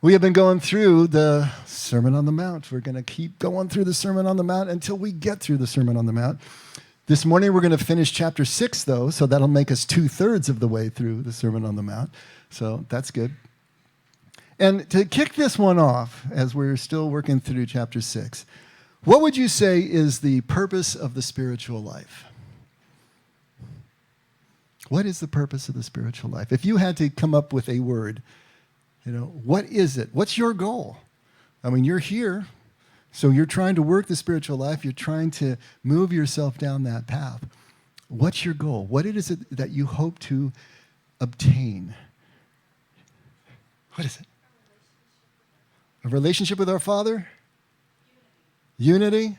We have been going through the Sermon on the Mount. We're going to keep going through the Sermon on the Mount until we get through the Sermon on the Mount. This morning we're going to finish chapter 6, though, so that'll make us 2/3 of the way through the Sermon on the Mount. So that's good. And to kick this one off, as we're still working through chapter 6, what would you say is the purpose of the spiritual life? What is the purpose of the spiritual life? If you had to come up with a word, what is it? What's your goal? I mean, you're here, so you're trying to work the spiritual life. You're trying to move yourself down that path. What's your goal? What is it that you hope to obtain? What is it? A relationship with our Father? Unity?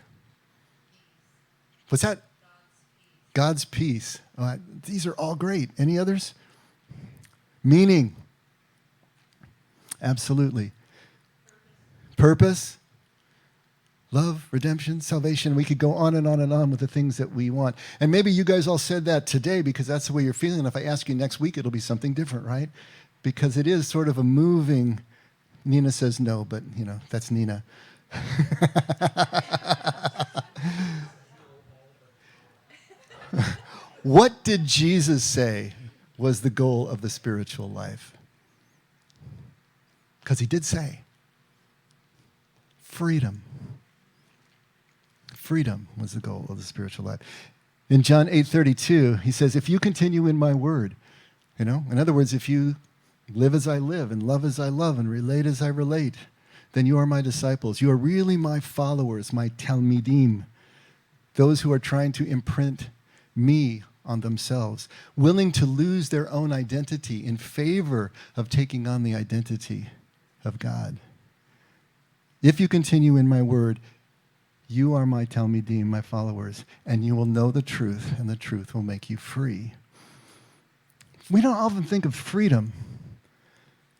What's that? God's peace. These are all great. Any others? Meaning. Absolutely. Purpose, love, redemption, salvation. We could go on and on and on with the things that we want. And maybe you guys all said that today because that's the way you're feeling. If I ask you next week, it'll be something different, right? Because it is sort of a moving. Nina says no, but, that's Nina. What did Jesus say was the goal of the spiritual life? Because he did say, freedom. Freedom was the goal of the spiritual life. In John 8:32, he says, if you continue in my word, in other words, if you live as I live and love as I love and relate as I relate, then you are my disciples. You are really my followers, my talmidim, those who are trying to imprint me on themselves, willing to lose their own identity in favor of taking on the identity of God. If you continue in my word, you are my talmidim, my followers, and you will know the truth, and the truth will make you free. We don't often think of freedom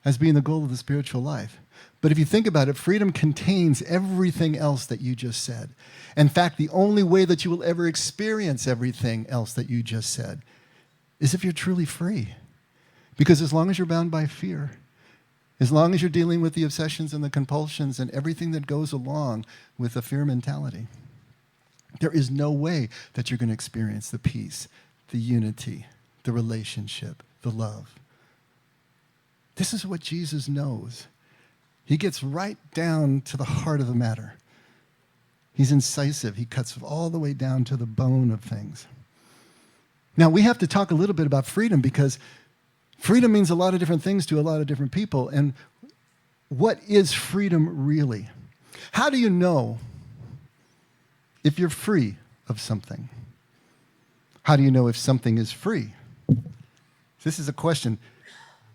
as being the goal of the spiritual life. But if you think about it, freedom contains everything else that you just said. In fact, the only way that you will ever experience everything else that you just said is if you're truly free. Because as long as you're bound by fear, as long as you're dealing with the obsessions and the compulsions and everything that goes along with the fear mentality, there is no way that you're going to experience the peace, the unity, the relationship, the love. This is what Jesus knows. He gets right down to the heart of the matter. He's incisive. He cuts all the way down to the bone of things. Now, we have to talk a little bit about freedom because freedom means a lot of different things to a lot of different people. And what is freedom really? How do you know if you're free of something? How do you know if something is free? This is a question.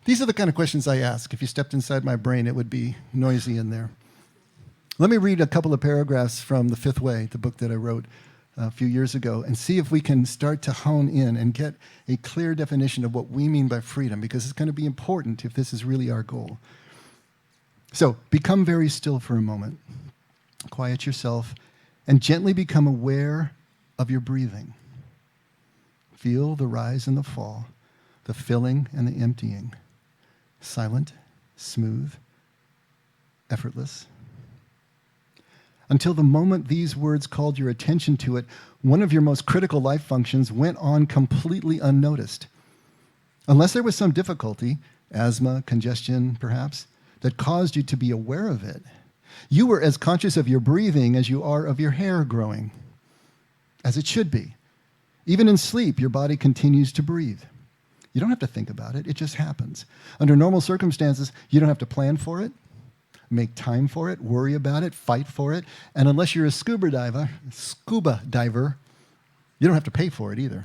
These are the kind of questions I ask. If you stepped inside my brain, it would be noisy in there. Let me read a couple of paragraphs from The Fifth Way, the book that I wrote a few years ago, and see if we can start to hone in and get a clear definition of what we mean by freedom, because it's going to be important if this is really our goal. So, become very still for a moment. Quiet yourself and gently become aware of your breathing. Feel the rise and the fall, the filling and the emptying. Silent, smooth, effortless. Until the moment these words called your attention to it, one of your most critical life functions went on completely unnoticed. Unless there was some difficulty, asthma, congestion perhaps, that caused you to be aware of it, you were as conscious of your breathing as you are of your hair growing, as it should be. Even in sleep, your body continues to breathe. You don't have to think about it. It just happens. Under normal circumstances, you don't have to plan for it, make time for it, worry about it, fight for it. And unless you're a scuba diver, you don't have to pay for it either.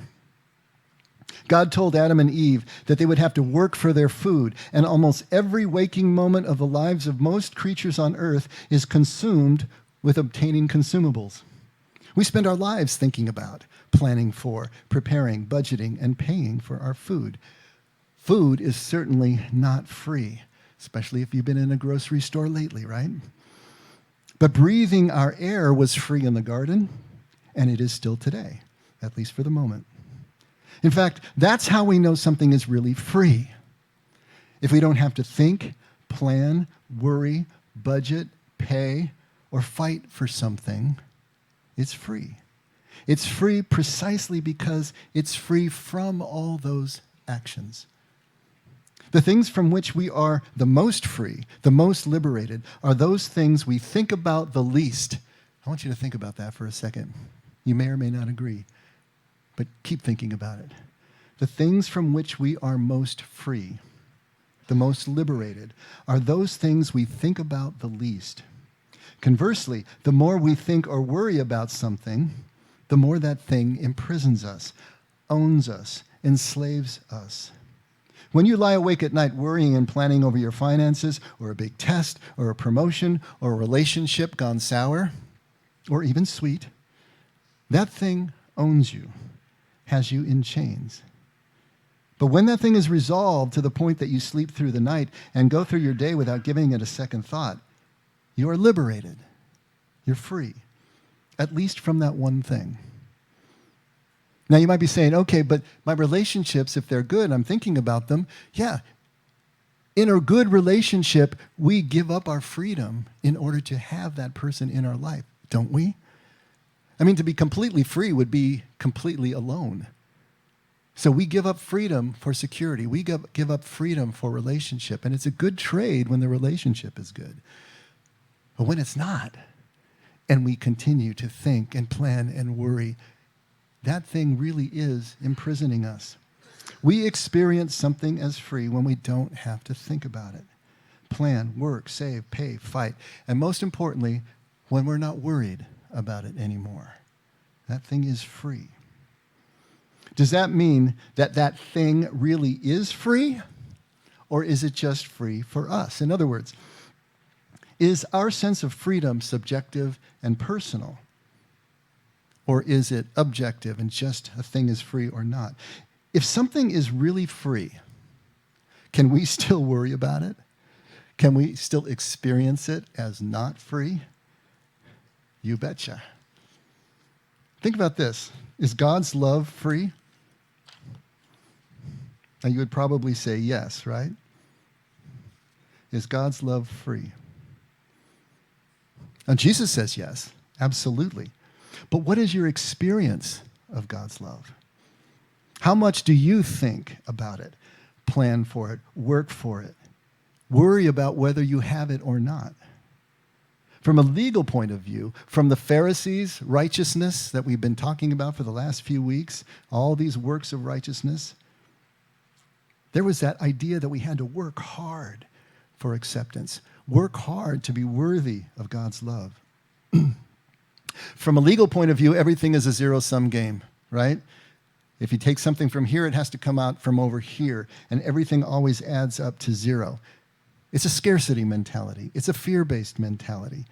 God told Adam and Eve that they would have to work for their food, and almost every waking moment of the lives of most creatures on earth is consumed with obtaining consumables. We spend our lives thinking about, planning for, preparing, budgeting, and paying for our food. Food is certainly not free, especially if you've been in a grocery store lately, right? But breathing our air was free in the garden, and it is still today, at least for the moment. In fact, that's how we know something is really free. If we don't have to think, plan, worry, budget, pay, or fight for something, it's free. It's free precisely because it's free from all those actions. The things from which we are the most free, the most liberated, are those things we think about the least. I want you to think about that for a second. You may or may not agree, but keep thinking about it. The things from which we are most free, the most liberated, are those things we think about the least. Conversely, the more we think or worry about something, the more that thing imprisons us, owns us, enslaves us. When you lie awake at night worrying and planning over your finances, or a big test, or a promotion, or a relationship gone sour, or even sweet, that thing owns you, has you in chains. But when that thing is resolved to the point that you sleep through the night and go through your day without giving it a second thought, you are liberated. You're free, at least from that one thing. Now you might be saying, okay, but my relationships, if they're good, I'm thinking about them. Yeah, in a good relationship, we give up our freedom in order to have that person in our life, don't we? I mean, to be completely free would be completely alone. So we give up freedom for security. We give up freedom for relationship. And it's a good trade when the relationship is good. But when it's not, and we continue to think and plan and worry, that thing really is imprisoning us. We experience something as free when we don't have to think about it. Plan, work, save, pay, fight. And most importantly, when we're not worried about it anymore. That thing is free. Does that mean that that thing really is free? Or is it just free for us? In other words, is our sense of freedom subjective and personal? Or is it objective and just a thing is free or not? If something is really free, can we still worry about it? Can we still experience it as not free? You betcha. Think about this. Is God's love free? And you would probably say yes, right? Is God's love free? And Jesus says yes, absolutely. But what is your experience of God's love? How much do you think about it, plan for it, work for it, worry about whether you have it or not? From a legal point of view, from the Pharisees' righteousness that we've been talking about for the last few weeks, all these works of righteousness, there was that idea that we had to work hard for acceptance, work hard to be worthy of God's love. From a legal point of view, everything is a zero-sum game, right? If you take something from here, it has to come out from over here, and everything always adds up to zero. It's a scarcity mentality. It's a fear-based mentality.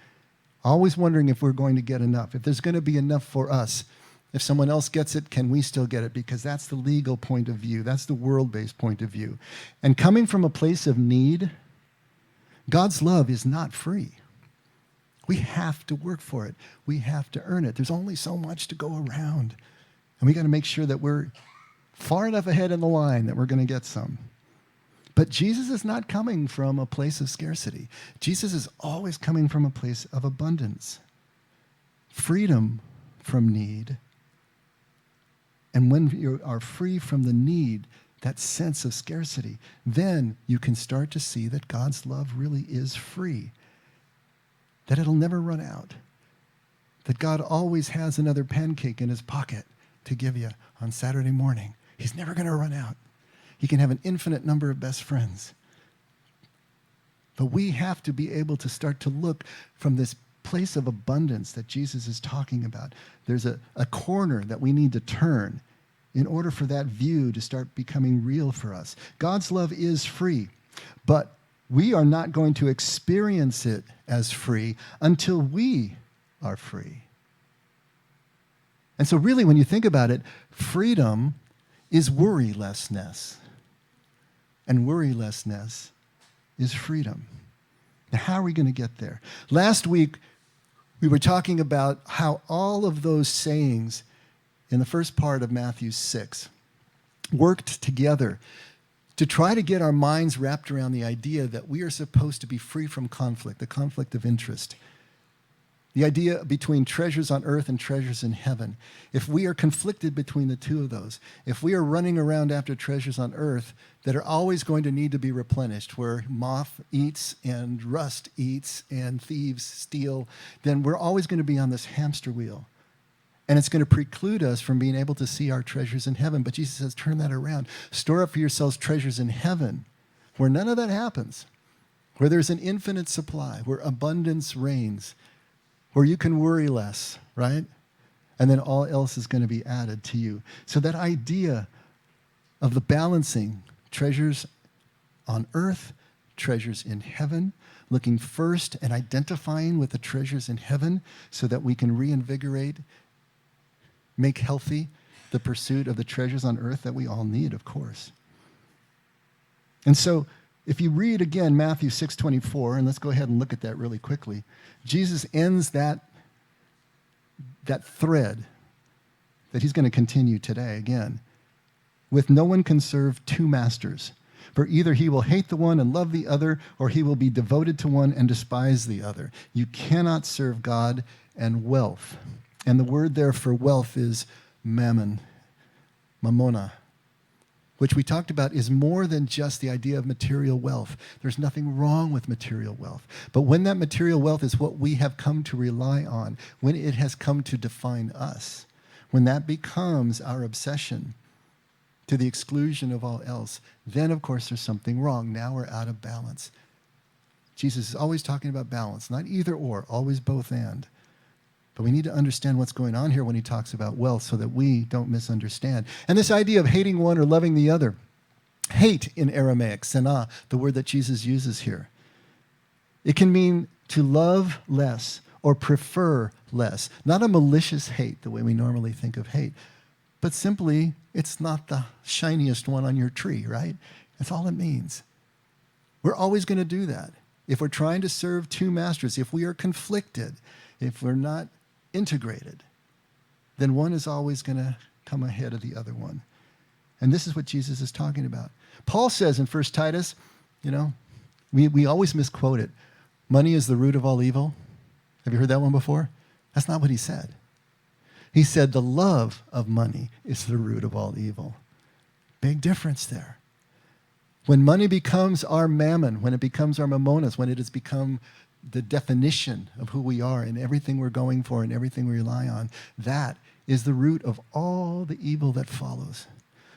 Always wondering if we're going to get enough, if there's going to be enough for us. If someone else gets it, can we still get it? Because that's the legal point of view. That's the world-based point of view. And coming from a place of need, God's love is not free. We have to work for it. We have to earn it. There's only so much to go around. And we got to make sure that we're far enough ahead in the line that we're going to get some. But Jesus is not coming from a place of scarcity. Jesus is always coming from a place of abundance. Freedom from need. And when you are free from the need, that sense of scarcity, then you can start to see that God's love really is free. That it'll never run out. That God always has another pancake in his pocket to give you on Saturday morning. He's never going to run out. He can have an infinite number of best friends. But we have to be able to start to look from this place of abundance that Jesus is talking about. There's a corner that we need to turn in order for that view to start becoming real for us. God's love is free, but we are not going to experience it as free until we are free. And so really, when you think about it, freedom is worrylessness. And worrylessness is freedom. Now, how are we going to get there? Last week, we were talking about how all of those sayings in the first part of Matthew 6 worked together to try to get our minds wrapped around the idea that we are supposed to be free from conflict, the conflict of interest. The idea between treasures on earth and treasures in heaven. If we are conflicted between the two of those, if we are running around after treasures on earth that are always going to need to be replenished, where moth eats and rust eats and thieves steal, then we're always going to be on this hamster wheel. And it's going to preclude us from being able to see our treasures in heaven. But Jesus says, turn that around. Store up for yourselves treasures in heaven, where none of that happens, where there's an infinite supply, where abundance reigns, where you can worry less, right? And then all else is going to be added to you. So that idea of the balancing treasures on earth, treasures in heaven, looking first and identifying with the treasures in heaven so that we can reinvigorate, make healthy the pursuit of the treasures on earth that we all need, of course. And so if you read again Matthew 6:24, and let's go ahead and look at that really quickly, Jesus ends that thread that he's going to continue today again with no one can serve two masters. For either he will hate the one and love the other, or he will be devoted to one and despise the other. You cannot serve God and wealth. And the word there for wealth is mammon, mamona, which we talked about is more than just the idea of material wealth. There's nothing wrong with material wealth. But when that material wealth is what we have come to rely on, when it has come to define us, when that becomes our obsession to the exclusion of all else, then of course there's something wrong. Now we're out of balance. Jesus is always talking about balance, not either or, always both and. But we need to understand what's going on here when he talks about wealth so that we don't misunderstand. And this idea of hating one or loving the other. Hate in Aramaic, senah, the word that Jesus uses here. It can mean to love less or prefer less. Not a malicious hate, the way we normally think of hate, but simply it's not the shiniest one on your tree, right? That's all it means. We're always going to do that. If we're trying to serve two masters, if we are conflicted, if we're not integrated, then one is always going to come ahead of the other one. And this is what Jesus is talking about. Paul says in 1 Titus, we always misquote it. Money is the root of all evil. Have you heard that one before? That's not what he said. He said the love of money is the root of all evil. Big difference there. When money becomes our mammon, when it becomes our mammonas, when it has become the definition of who we are and everything we're going for and everything we rely on, that is the root of all the evil that follows.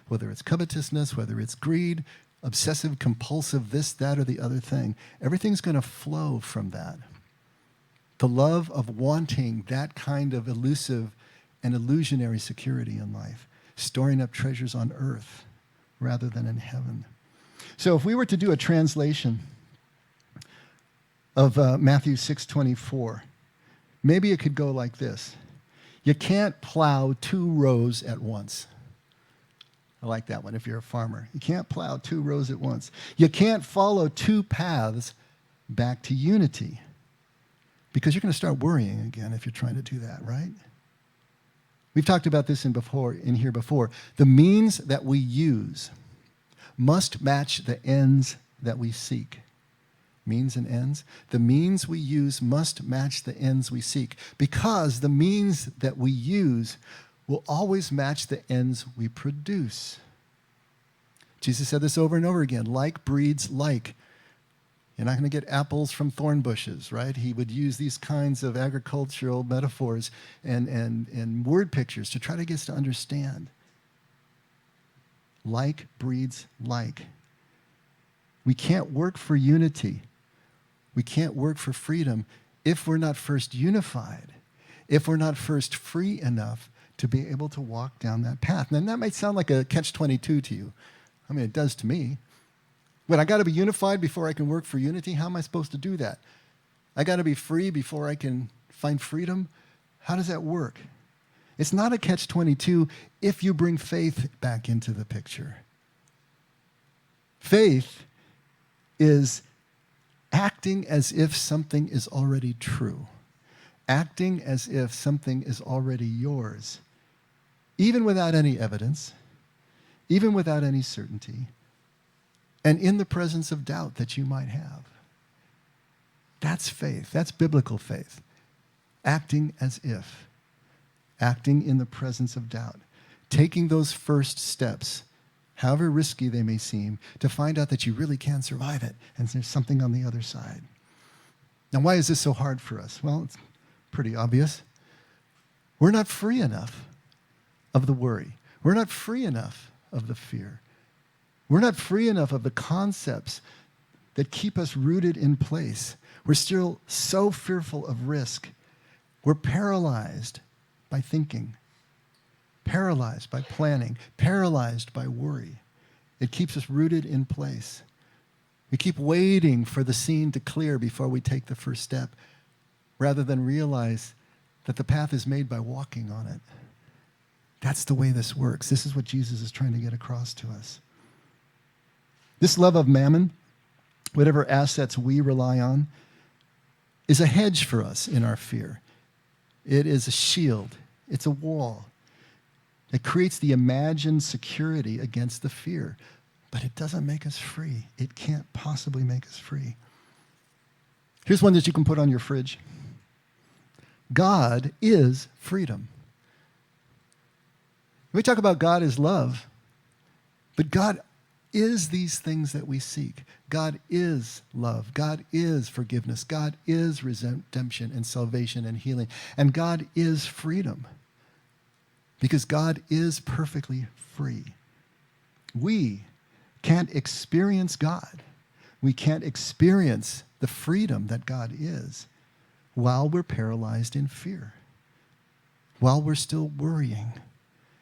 Whether it's covetousness, whether it's greed, obsessive, compulsive, this, that, or the other thing, everything's going to flow from that. The love of wanting that kind of elusive and illusionary security in life, storing up treasures on earth rather than in heaven. So if we were to do a translation of Matthew 6:24, maybe it could go like this. You can't plow two rows at once. I like that one if you're a farmer. You can't plow two rows at once. You can't follow two paths back to unity, because you're going to start worrying again if you're trying to do that, right? We've talked about this in here before. The means that we use must match the ends that we seek. Means and ends. The means we use must match the ends we seek, because the means that we use will always match the ends we produce. Jesus said this over and over again. Like breeds like. You're not going to get apples from thorn bushes, right? He would use these kinds of agricultural metaphors and word pictures to try to get us to understand. Like breeds like. We can't work for unity. We can't work for freedom if we're not first unified, if we're not first free enough to be able to walk down that path. And that might sound like a catch-22 to you. I mean, it does to me. But I got to be unified before I can work for unity. How am I supposed to do that? I got to be free before I can find freedom. How does that work? It's not a catch-22 if you bring faith back into the picture. Faith is acting as if something is already true, acting as if something is already yours, even without any evidence, even without any certainty, and in the presence of doubt that you might have. That's faith. That's biblical faith. Acting as if. Acting in the presence of doubt. Taking those first steps, however risky they may seem, to find out that you really can survive it and there's something on the other side. Now, why is this so hard for us? Well, it's pretty obvious. We're not free enough of the worry. We're not free enough of the fear. We're not free enough of the concepts that keep us rooted in place. We're still so fearful of risk. We're paralyzed by thinking, paralyzed by planning, paralyzed by worry. It keeps us rooted in place. We keep waiting for the scene to clear before we take the first step, rather than realize that the path is made by walking on it. That's the way this works. This is what Jesus is trying to get across to us. This love of mammon, whatever assets we rely on, is a hedge for us in our fear. It is a shield. It's a wall. It creates the imagined security against the fear, but it doesn't make us free. It can't possibly make us free. Here's one that you can put on your fridge. God is freedom. We talk about God as love, but God is these things that we seek. God is love. God is forgiveness. God is redemption and salvation and healing. And God is freedom, because God is perfectly free. We can't experience God. We can't experience the freedom that God is while we're paralyzed in fear, while we're still worrying.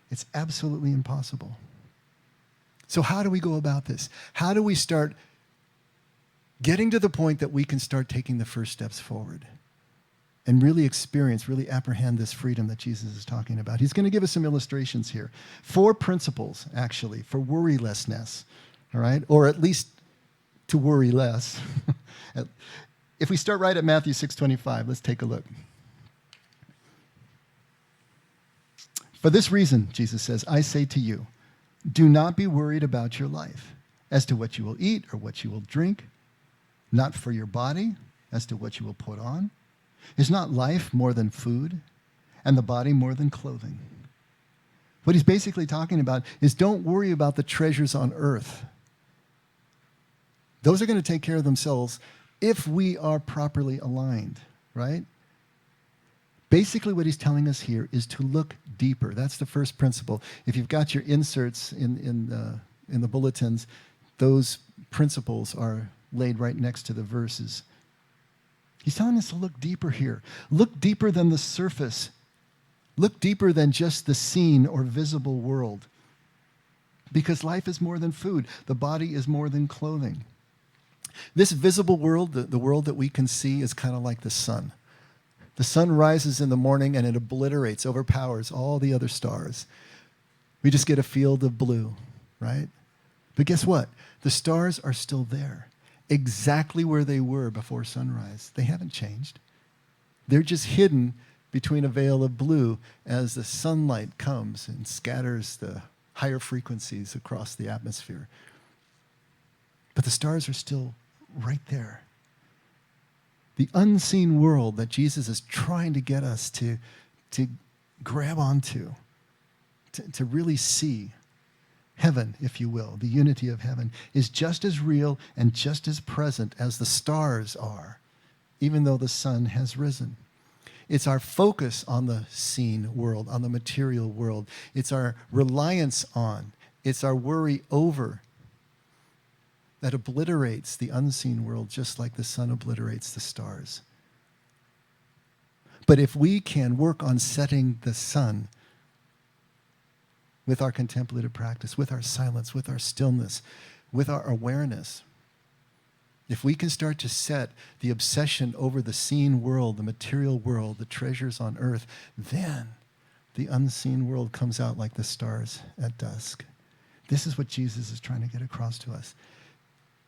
It's absolutely impossible. So how do we go about this? How do we start getting to the point that we can start taking the first steps forward and really experience, really apprehend this freedom that Jesus is talking about? He's going to give us some illustrations here. 4 principles, actually, for worrylessness, all right? Or at least to worry less. If we start right at Matthew 6:25, let's take a look. For this reason, Jesus says, I say to you, do not be worried about your life as to what you will eat or what you will drink, not for your body as to what you will put on. Is not life more than food, and the body more than clothing? What he's basically talking about is don't worry about the treasures on earth. Those are going to take care of themselves if we are properly aligned, right? Basically, what he's telling us here is to look deeper. That's the first principle. If you've got your inserts in the bulletins, those principles are laid right next to the verses. He's telling us to look deeper here. Look deeper than the surface. Look deeper than just the seen or visible world. Because life is more than food. The body is more than clothing. This visible world, the world that we can see, is kind of like the sun. The sun rises in the morning and it obliterates, overpowers all the other stars. We just get a field of blue, right? But guess what? The stars are still there, exactly where they were before sunrise. They haven't changed. They're just hidden between a veil of blue as the sunlight comes and scatters the higher frequencies across the atmosphere. But the stars are still right there. The unseen world that Jesus is trying to get us to grab onto, to really see, heaven, if you will, the unity of heaven, is just as real and just as present as the stars are, even though the sun has risen. It's our focus on the seen world, on the material world. It's our reliance on, it's our worry over that obliterates the unseen world just like the sun obliterates the stars. But if we can work on setting the sun with our contemplative practice, with our silence, with our stillness, with our awareness, if we can start to set the obsession over the seen world, the material world, the treasures on earth, then the unseen world comes out like the stars at dusk. This is what Jesus is trying to get across to us.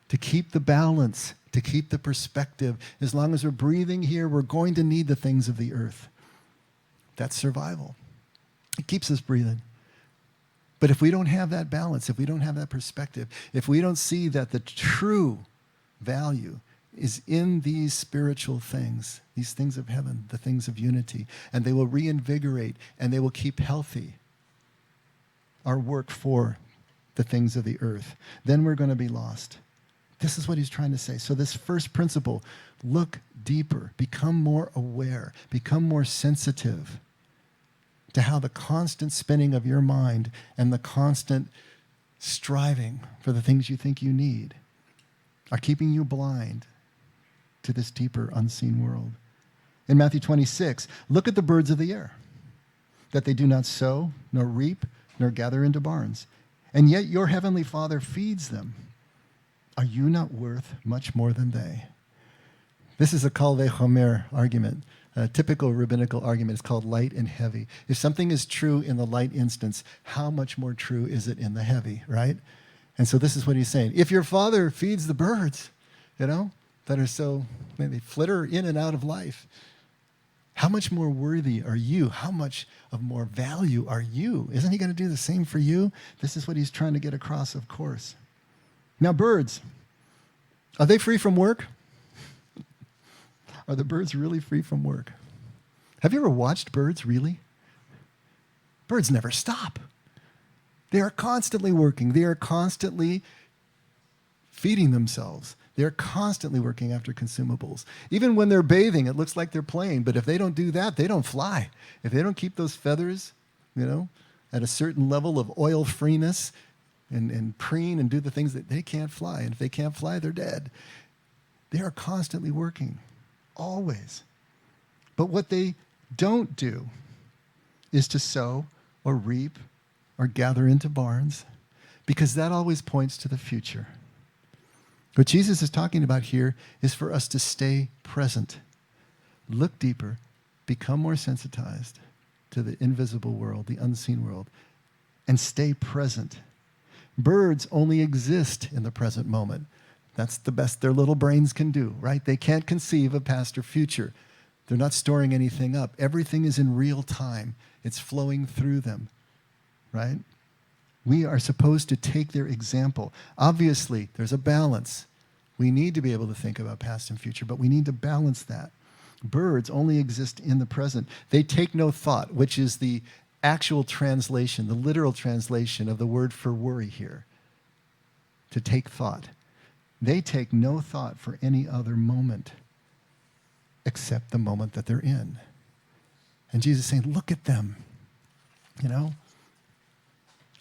To keep the balance, to keep the perspective. As long as we're breathing here, we're going to need the things of the earth. That's survival. It keeps us breathing. But if we don't have that balance, if we don't have that perspective, if we don't see that the true value is in these spiritual things, these things of heaven, the things of unity, and they will reinvigorate and they will keep healthy our work for the things of the earth, then we're going to be lost. This is what he's trying to say. So this first principle, look deeper, become more aware, become more sensitive to how the constant spinning of your mind and the constant striving for the things you think you need are keeping you blind to this deeper, unseen world. In Matthew 26, look at the birds of the air, that they do not sow, nor reap, nor gather into barns, and yet your heavenly Father feeds them. Are you not worth much more than they? This is a kal vechomer argument. A typical rabbinical argument is called light and heavy. If something is true in the light instance, how much more true is it in the heavy, right? And so this is what he's saying. If your Father feeds the birds, that are so, they flitter in and out of life, how much more worthy are you? How much of more value are you? Isn't he going to do the same for you? This is what he's trying to get across, of course. Now, birds, are they free from work? Are the birds really free from work? Have you ever watched birds, really? Birds never stop. They are constantly working. They are constantly feeding themselves. They're constantly working after consumables. Even when they're bathing, it looks like they're playing, but if they don't do that, they don't fly. If they don't keep those feathers, at a certain level of oil freeness and preen and do the things that they can't fly, and if they can't fly, they're dead. They are constantly working. Always. But what they don't do is to sow or reap or gather into barns, because that always points to the future. What Jesus is talking about here is for us to stay present, look deeper, become more sensitized to the invisible world, the unseen world, and stay present. Birds only exist in the present moment. That's the best their little brains can do, right? They can't conceive of past or future. They're not storing anything up. Everything is in real time. It's flowing through them, right? We are supposed to take their example. Obviously, there's a balance. We need to be able to think about past and future, but we need to balance that. Birds only exist in the present. They take no thought, which is the actual translation, the literal translation of the word for worry here, to take thought. They take no thought for any other moment except the moment that they're in. And Jesus is saying, look at them. I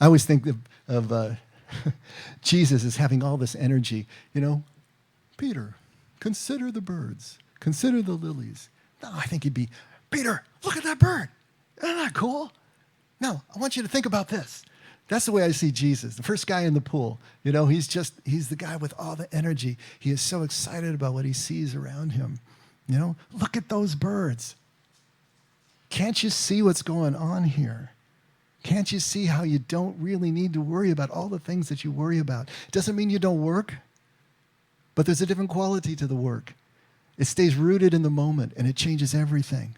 always think of Jesus as having all this energy. Peter, consider the birds. Consider the lilies. No, I think he'd be, Peter, look at that bird. Isn't that cool? No, I want you to think about this. That's the way I see Jesus, the first guy in the pool. He's the guy with all the energy. He is so excited about what he sees around him. Look at those birds. Can't you see what's going on here? Can't you see how you don't really need to worry about all the things that you worry about? It doesn't mean you don't work, but there's a different quality to the work. It stays rooted in the moment, and it changes everything.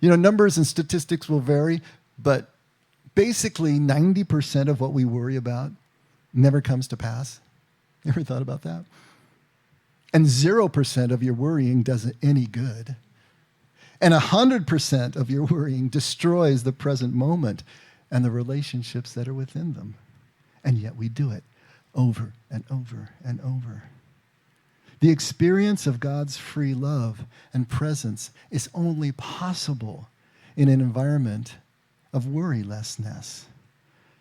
Numbers and statistics will vary, but basically 90% of what we worry about never comes to pass. You ever thought about that? And 0% of your worrying does it any good. And 100% of your worrying destroys the present moment and the relationships that are within them. And yet we do it over and over and over. The experience of God's free love and presence is only possible in an environment of worrylessness.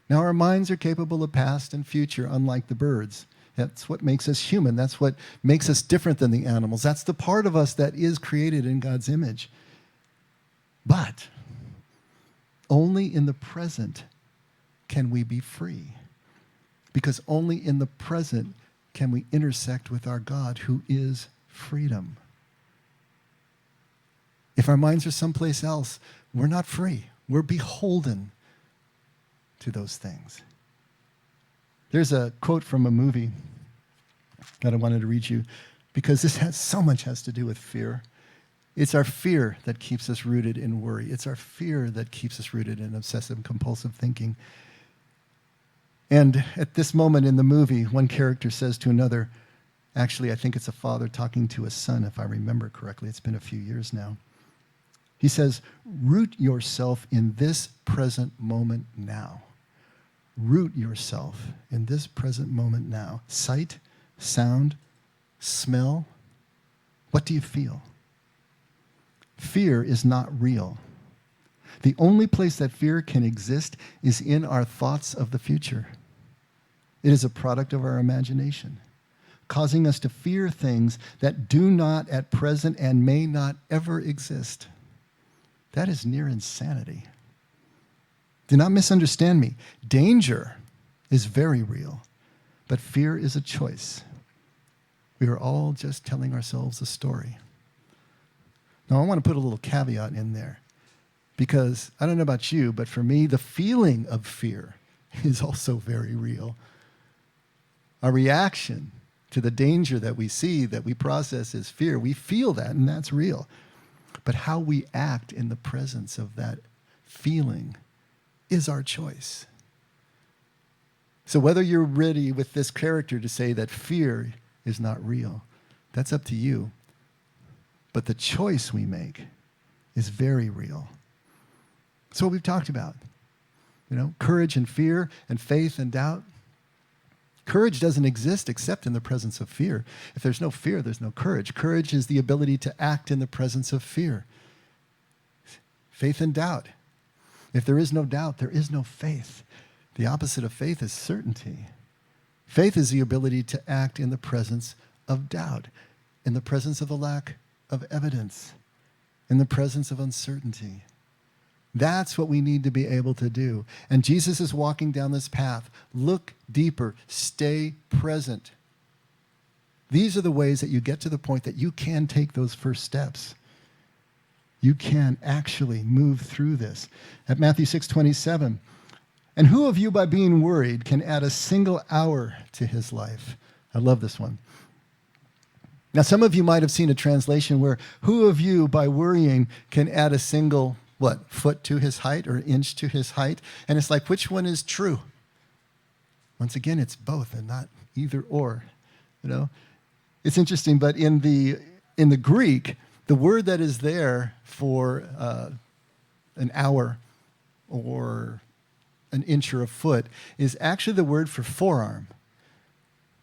Now, our minds are capable of past and future, unlike the birds. That's what makes us human. That's what makes us different than the animals. That's the part of us that is created in God's image. But only in the present can we be free, because only in the present can we intersect with our God, who is freedom. If our minds are someplace else, we're not free. We're beholden to those things. There's a quote from a movie that I wanted to read you, because this has to do with fear. It's our fear that keeps us rooted in worry. It's our fear that keeps us rooted in obsessive compulsive thinking. And at this moment in the movie, one character says to another, actually, I think it's a father talking to a son, if I remember correctly. It's been a few years now. He says, root yourself in this present moment now. Root yourself in this present moment now. Sight, sound, smell. What do you feel? Fear is not real. The only place that fear can exist is in our thoughts of the future. It is a product of our imagination, causing us to fear things that do not at present and may not ever exist. That is near insanity. Do not misunderstand me. Danger is very real, but fear is a choice. We are all just telling ourselves a story. Now, I want to put a little caveat in there, because I don't know about you, but for me, the feeling of fear is also very real. Our reaction to the danger that we see, that we process as fear, we feel that, and that's real. But how we act in the presence of that feeling is our choice. So whether you're ready with this character to say that fear is not real, that's up to you. But the choice we make is very real. So what we've talked about, courage and fear and faith and doubt. Courage doesn't exist except in the presence of fear. If there's no fear, there's no courage. Courage is the ability to act in the presence of fear. Faith and doubt. If there is no doubt, there is no faith. The opposite of faith is certainty. Faith is the ability to act in the presence of doubt, in the presence of the lack of evidence, in the presence of uncertainty. That's what we need to be able to do. And Jesus is walking down this path. Look deeper. Stay present. These are the ways that you get to the point that you can take those first steps. You can actually move through this. At Matthew 6:27, and who of you by being worried can add a single hour to his life? I love this one. Now, some of you might have seen a translation where who of you by worrying can add a single foot to his height or inch to his height? And it's like, which one is true? Once again, it's both and not either or. It's interesting, but in the Greek, the word that is there for an hour or an inch or a foot is actually the word for forearm,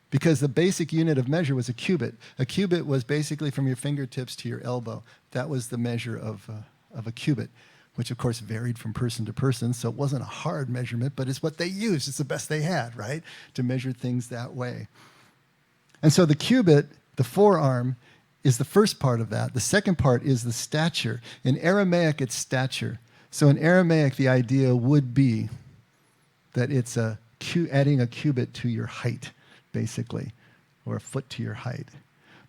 because the basic unit of measure was a cubit. A cubit was basically from your fingertips to your elbow. That was the measure of a cubit, which of course varied from person to person, so it wasn't a hard measurement, but it's what they used. It's the best they had, right, to measure things that way. And so the cubit, the forearm, is the first part of that. The second part is the stature. In Aramaic, it's stature. So in Aramaic, the idea would be that it's adding a cubit to your height, basically, or a foot to your height.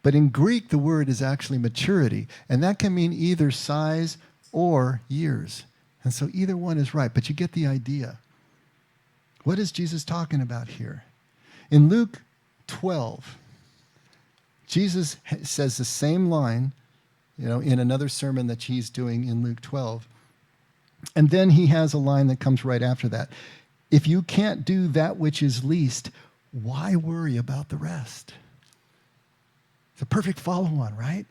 But in Greek, the word is actually maturity, and that can mean either size or years. And so either one is right, but you get the idea. What is Jesus talking about here? In Luke 12, Jesus says the same line, in another sermon that he's doing in Luke 12. And then he has a line that comes right after that. If you can't do that which is least, why worry about the rest? It's a perfect follow-on, right?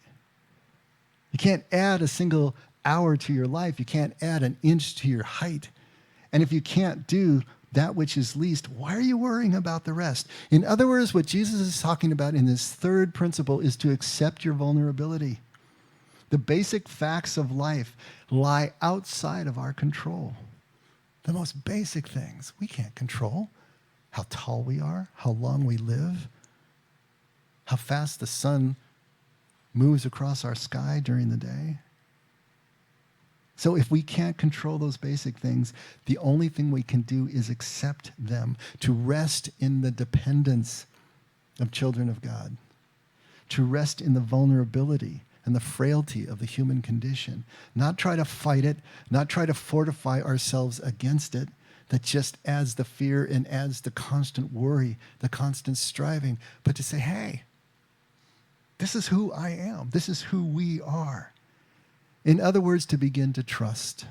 You can't add a single hour to your life. You can't add an inch to your height. And if you can't do that which is least, why are you worrying about the rest? In other words, what Jesus is talking about in this third principle is to accept your vulnerability. The basic facts of life lie outside of our control. The most basic things we can't control. How tall we are, how long we live, how fast the sun moves across our sky during the day. So if we can't control those basic things, the only thing we can do is accept them, to rest in the dependence of children of God, to rest in the vulnerability and the frailty of the human condition, not try to fight it, not try to fortify ourselves against it. That just adds the fear and adds the constant worry, the constant striving, but to say, hey, this is who I am. This is who we are. In other words, to begin to trust,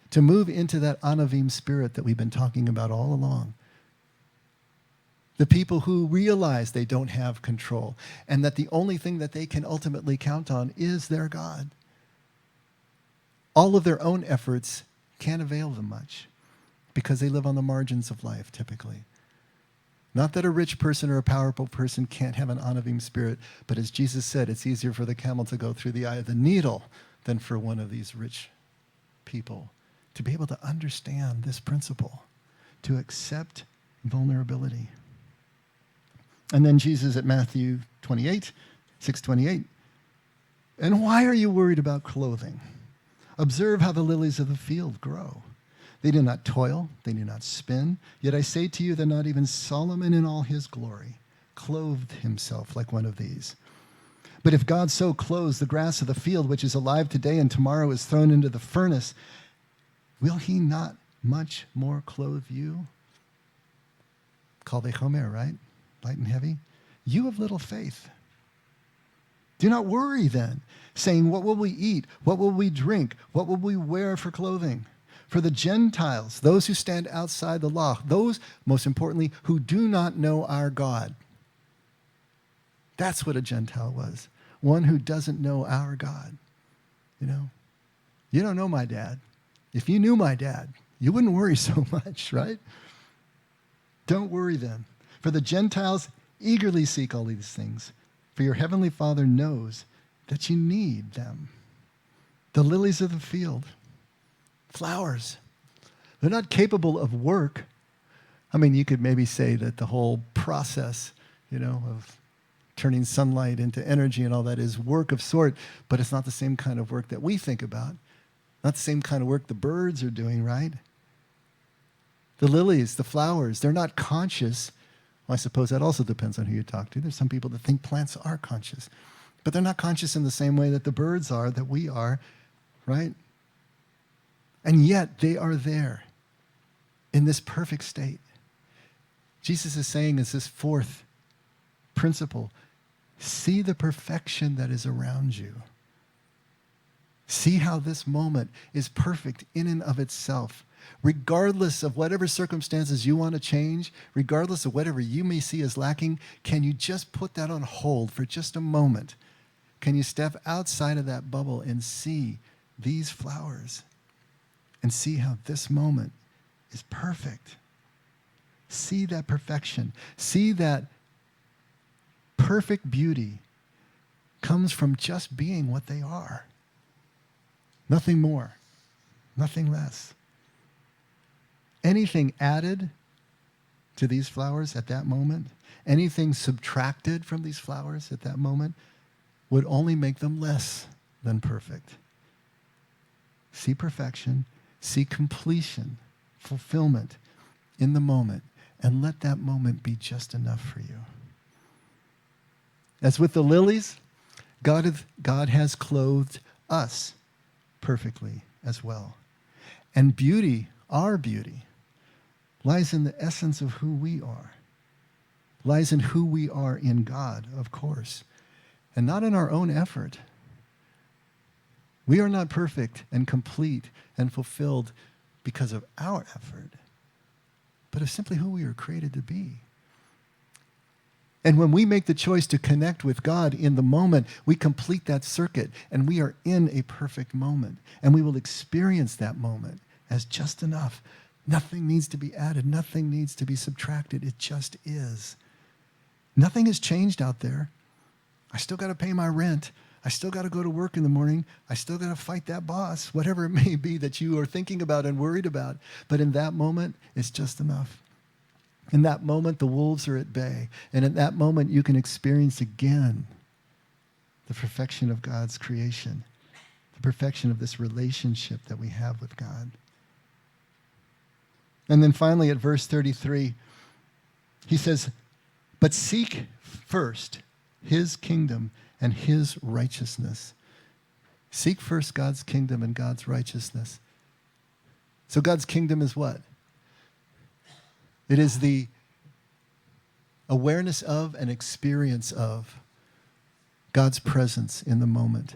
to move into that anavim spirit that we've been talking about all along, The people who realize they don't have control and that the only thing that they can ultimately count on is their God. All of their own efforts can't avail them much because they live on the margins of life typically. Not that a rich person or a powerful person can't have an Anavim spirit, but as Jesus said, it's easier for the camel to go through the eye of the needle than for one of these rich people to be able to understand this principle, to accept vulnerability. And then Jesus at Matthew 28, 6:28, and why are you worried about clothing? Observe how the lilies of the field grow. They do not toil, they do not spin. Yet I say to you that not even Solomon in all his glory clothed himself like one of these. But if God so clothes the grass of the field, which is alive today and tomorrow is thrown into the furnace, will he not much more clothe you? Kal v'chomer, right? Light and heavy. You have little faith. Do not worry then, saying, what will we eat? What will we drink? What will we wear for clothing? For the Gentiles, those who stand outside the law, those, most importantly, who do not know our God. That's what a Gentile was. One who doesn't know our God. You know, you don't know my dad. If you knew my dad, you wouldn't worry so much, right? Don't worry then. For the Gentiles eagerly seek all these things, for your heavenly Father knows that you need them. The lilies of the field, flowers, they're not capable of work. I mean, you could maybe say that the whole process, of turning sunlight into energy and all that is work of sort, but it's not the same kind of work that we think about. Not the same kind of work the birds are doing, right? The lilies, the flowers, they're not conscious. Well, I suppose that also depends on who you talk to. There's some people that think plants are conscious, but they're not conscious in the same way that the birds are, that we are, right? And yet they are there in this perfect state. Jesus is saying is this fourth principle: see the perfection that is around you. See how this moment is perfect in and of itself. Regardless of whatever circumstances you want to change, regardless of whatever you may see as lacking, can you just put that on hold for just a moment? Can you step outside of that bubble and see these flowers and see how this moment is perfect? See that perfection. See that perfect beauty comes from just being what they are. Nothing more, nothing less. Anything added to these flowers at that moment, anything subtracted from these flowers at that moment would only make them less than perfect. See perfection, see completion, fulfillment in the moment, and let that moment be just enough for you. As with the lilies, God has clothed us perfectly as well. And beauty, our beauty, lies in the essence of who we are, lies in who we are in God, of course, and not in our own effort. We are not perfect and complete and fulfilled because of our effort, but of simply who we are created to be. And when we make the choice to connect with God in the moment, we complete that circuit, and we are in a perfect moment. And we will experience that moment as just enough. Nothing needs to be added. Nothing needs to be subtracted. It just is. Nothing has changed out there. I still got to pay my rent. I still got to go to work in the morning. I still got to fight that boss, whatever it may be that you are thinking about and worried about. But in that moment, it's just enough. In that moment, the wolves are at bay. And in that moment, you can experience again the perfection of God's creation, the perfection of this relationship that we have with God. And then finally at verse 33, he says, but seek first his kingdom and his righteousness. Seek first God's kingdom and God's righteousness. So God's kingdom is what? It is the awareness of and experience of God's presence in the moment.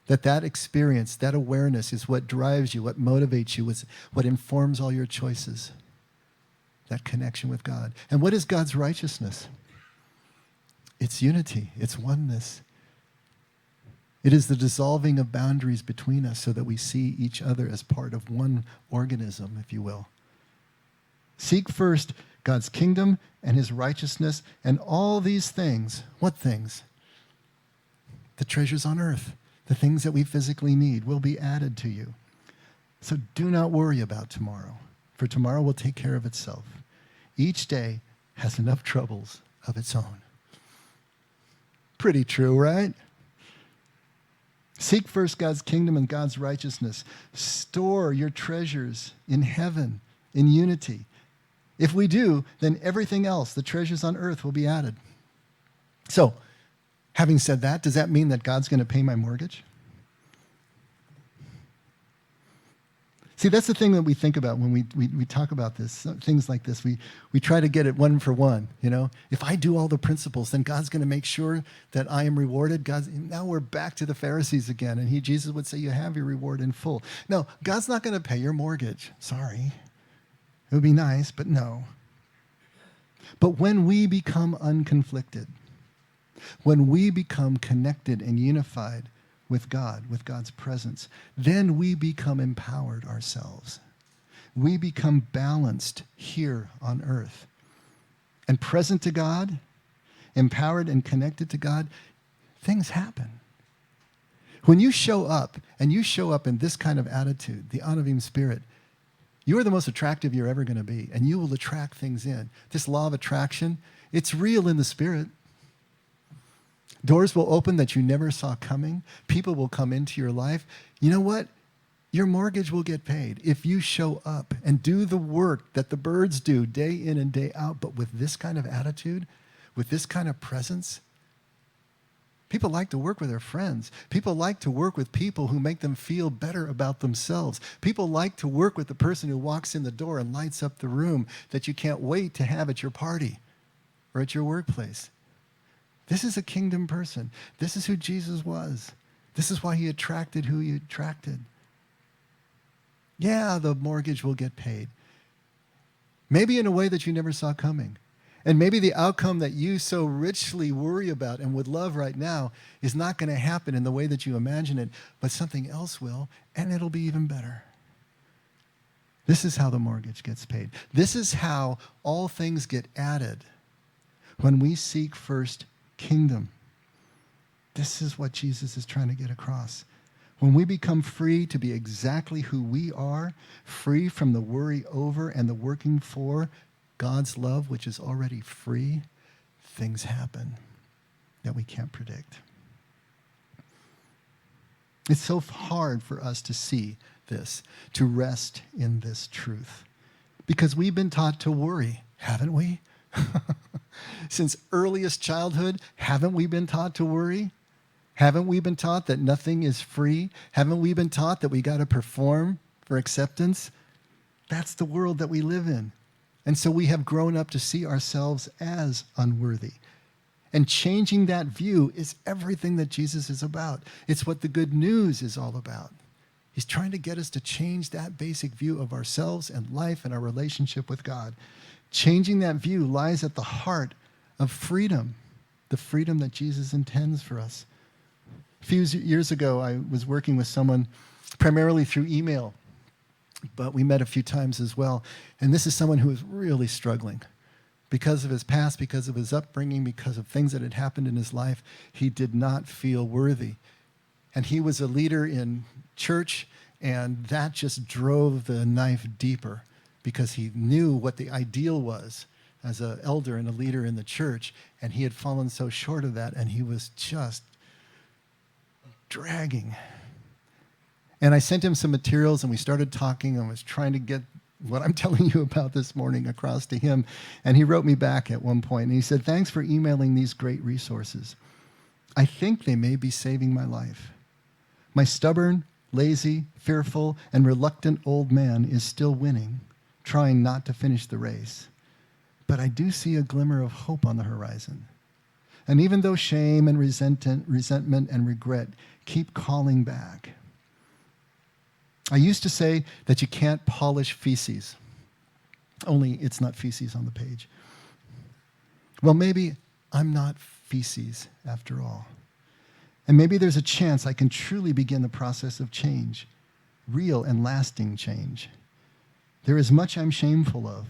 That experience, that awareness is what drives you, what motivates you, what informs all your choices. that connection with God. And what is God's righteousness? It's unity. It's oneness. It is the dissolving of boundaries between us so that we see each other as part of one organism, if you will. Seek first God's kingdom and his righteousness, and all these things, what things? The treasures on earth, the things that we physically need, will be added to you. So do not worry about tomorrow, for tomorrow will take care of itself. Each day has enough troubles of its own. Pretty true, right? Seek first God's kingdom and God's righteousness. Store your treasures in heaven, in unity. If we do, then everything else, the treasures on earth, will be added. So, having said that, does that mean that God's going to pay my mortgage? See, that's the thing that we think about when we talk about this, things like this. We try to get it one for one, you know. If I do all the principles, then God's going to make sure that I am rewarded. Now we're back to the Pharisees again, and Jesus would say, you have your reward in full. No, God's not going to pay your mortgage. Sorry. It would be nice, but no. But when we become unconflicted, when we become connected and unified with God, with God's presence, then we become empowered ourselves. We become balanced here on earth. And present to God, empowered and connected to God, things happen. When you show up, and you show up in this kind of attitude, the Anavim spirit, you are the most attractive you're ever going to be, and you will attract things in. This law of attraction, it's real in the spirit. Doors will open that you never saw coming. People will come into your life. You know what? Your mortgage will get paid if you show up and do the work that the birds do day in and day out, but with this kind of attitude, with this kind of presence. People like to work with their friends. People like to work with people who make them feel better about themselves. People like to work with the person who walks in the door and lights up the room that you can't wait to have at your party or at your workplace. This is a kingdom person. This is who Jesus was. This is why he attracted who he attracted. Yeah, the mortgage will get paid. Maybe in a way that you never saw coming. And maybe the outcome that you so richly worry about and would love right now is not going to happen in the way that you imagine it, but something else will, and it'll be even better. This is how the mortgage gets paid. This is how all things get added when we seek first kingdom. This is what Jesus is trying to get across. When we become free to be exactly who we are, free from the worry over and the working for God's love, which is already free, things happen that we can't predict. It's so hard for us to see this, to rest in this truth, because we've been taught to worry, haven't we? Since earliest childhood, haven't we been taught to worry? Haven't we been taught that nothing is free? Haven't we been taught that we got to perform for acceptance? That's the world that we live in. And so we have grown up to see ourselves as unworthy. And changing that view is everything that Jesus is about. It's what the good news is all about. He's trying to get us to change that basic view of ourselves and life and our relationship with God. Changing that view lies at the heart of freedom, the freedom that Jesus intends for us. A few years ago, I was working with someone primarily through email, but we met a few times as well. And this is someone who is really struggling. Because of his past, because of his upbringing, because of things that had happened in his life, he did not feel worthy. And he was a leader in church, and that just drove the knife deeper, because he knew what the ideal was as an elder and a leader in the church, and he had fallen so short of that, and he was just dragging. And I sent him some materials, and we started talking, and was trying to get what I'm telling you about this morning across to him. And he wrote me back at one point, and he said, "Thanks for emailing these great resources. I think they may be saving my life. My stubborn, lazy, fearful, and reluctant old man is still winning, trying not to finish the race. But I do see a glimmer of hope on the horizon. And even though shame and resentment and regret keep calling back, I used to say that you can't polish feces. Only it's not feces on the page. Well, maybe I'm not feces after all. And maybe there's a chance I can truly begin the process of change, real and lasting change. There is much I'm shameful of,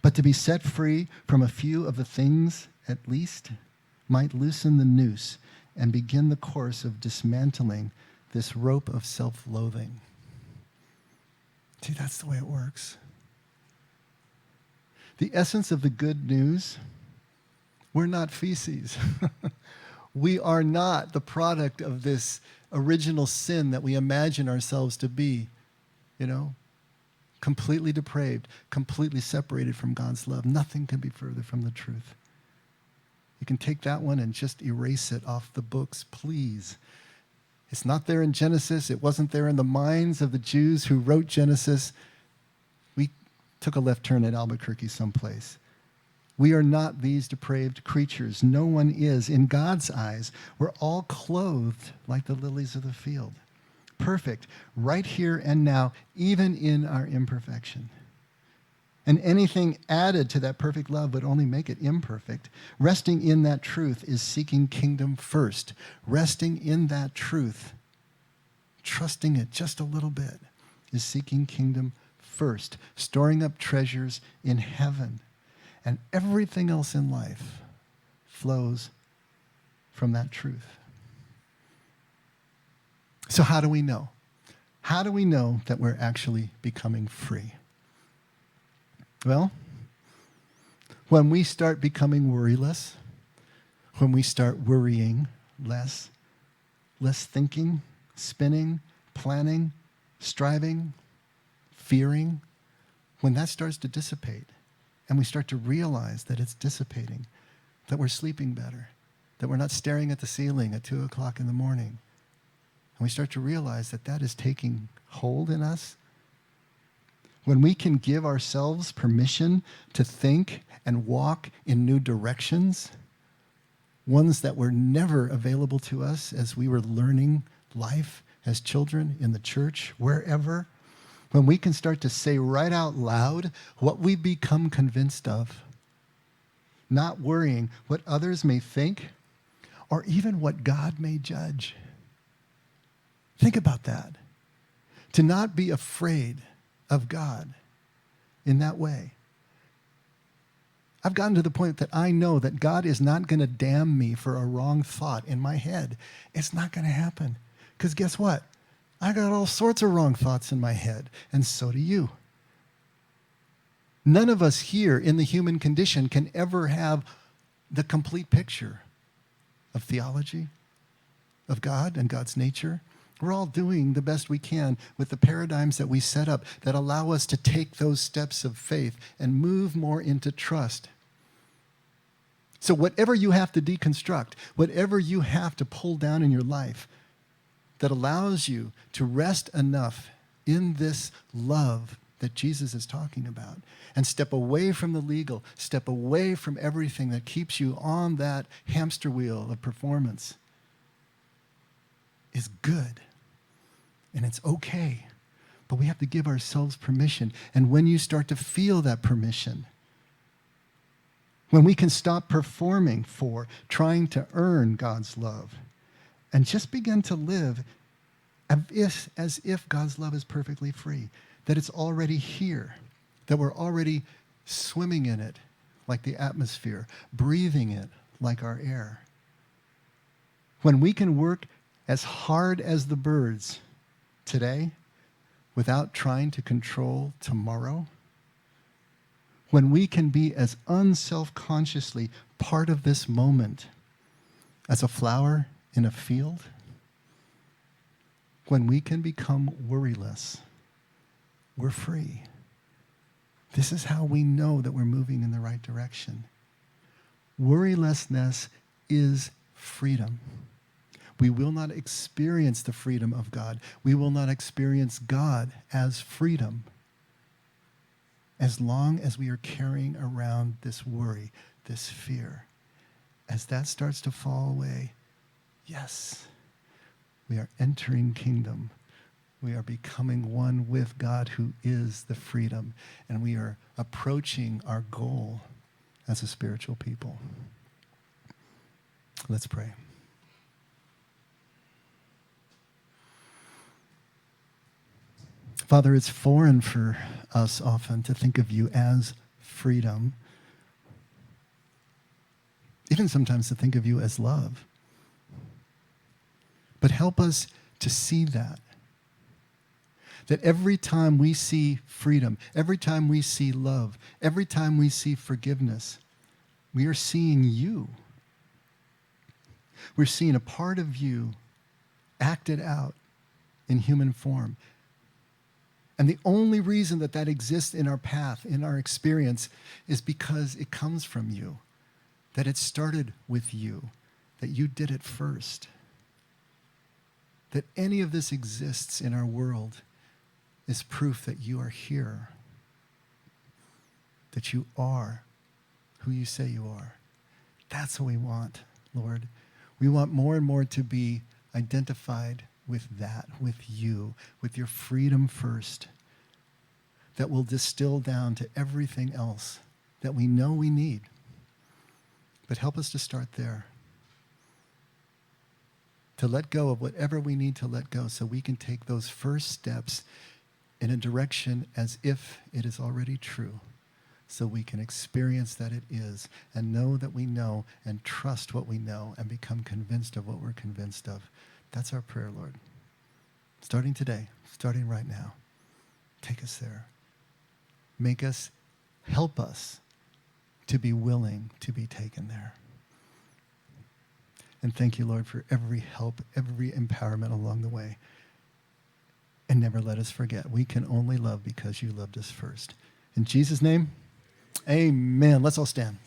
but to be set free from a few of the things, at least, might loosen the noose and begin the course of dismantling this rope of self-loathing. See, that's the way it works. The essence of the good news, we're not feces. We are not the product of this original sin that we imagine ourselves to be, completely depraved, completely separated from God's love. Nothing can be further from the truth. You can take that one and just erase it off the books, please. It's not there in Genesis. It wasn't there in the minds of the Jews who wrote Genesis. We took a left turn at Albuquerque someplace. We are not these depraved creatures. No one is. In God's eyes, we're all clothed like the lilies of the field. Perfect, right here and now, even in our imperfection. And anything added to that perfect love would only make it imperfect. Resting in that truth is seeking kingdom first. Resting in that truth, trusting it just a little bit, is seeking kingdom first. Storing up treasures in heaven. And everything else in life flows from that truth. So how do we know? How do we know that we're actually becoming free? Well, when we start becoming worryless, when we start worrying less thinking, spinning, planning, striving, fearing, when that starts to dissipate, and we start to realize that it's dissipating, that we're sleeping better, that we're not staring at the ceiling at 2 o'clock in the morning, and we start to realize that that is taking hold in us, when we can give ourselves permission to think and walk in new directions, ones that were never available to us as we were learning life as children in the church, wherever, when we can start to say right out loud what we've become convinced of, not worrying what others may think or even what God may judge. Think about that. To not be afraid of God in that way. I've gotten to the point that I know that God is not going to damn me for a wrong thought in my head. It's not going to happen. Because guess what? I got all sorts of wrong thoughts in my head, and so do you. None of us here in the human condition can ever have the complete picture of theology, of God and God's nature. We're all doing the best we can with the paradigms that we set up that allow us to take those steps of faith and move more into trust. So whatever you have to deconstruct, whatever you have to pull down in your life that allows you to rest enough in this love that Jesus is talking about and step away from the legal, step away from everything that keeps you on that hamster wheel of performance is good. And it's okay. But we have to give ourselves permission. And when you start to feel that permission, when we can stop performing for, trying to earn God's love, and just begin to live as if God's love is perfectly free, that it's already here, that we're already swimming in it like the atmosphere, breathing it like our air. When we can work as hard as the birds today without trying to control tomorrow, when we can be as unselfconsciously part of this moment as a flower in a field, when we can become worryless, we're free. This is how we know that we're moving in the right direction. Worrylessness is freedom. We will not experience the freedom of God. We will not experience God as freedom as long as we are carrying around this worry, this fear. As that starts to fall away, yes, we are entering kingdom. We are becoming one with God, who is the freedom, and we are approaching our goal as a spiritual people. Let's pray. Father, it's foreign for us often to think of you as freedom, even sometimes to think of you as love. But help us to see that every time we see freedom, every time we see love, every time we see forgiveness, we are seeing you. We're seeing a part of you acted out in human form. And the only reason that that exists in our path, in our experience, is because it comes from you, that it started with you, that you did it first. That any of this exists in our world is proof that you are here, that you are who you say you are. That's what we want, Lord. We want more and more to be identified with that, with you, with your freedom first, that will distill down to everything else that we know we need. But help us to start there, to let go of whatever we need to let go so we can take those first steps in a direction as if it is already true, so we can experience that it is and know that we know and trust what we know and become convinced of what we're convinced of. That's our prayer, Lord. Starting today, starting right now, take us there. Make us, help us to be willing to be taken there. And thank you, Lord, for every help, every empowerment along the way. And never let us forget, we can only love because you loved us first. In Jesus' name, amen. Let's all stand.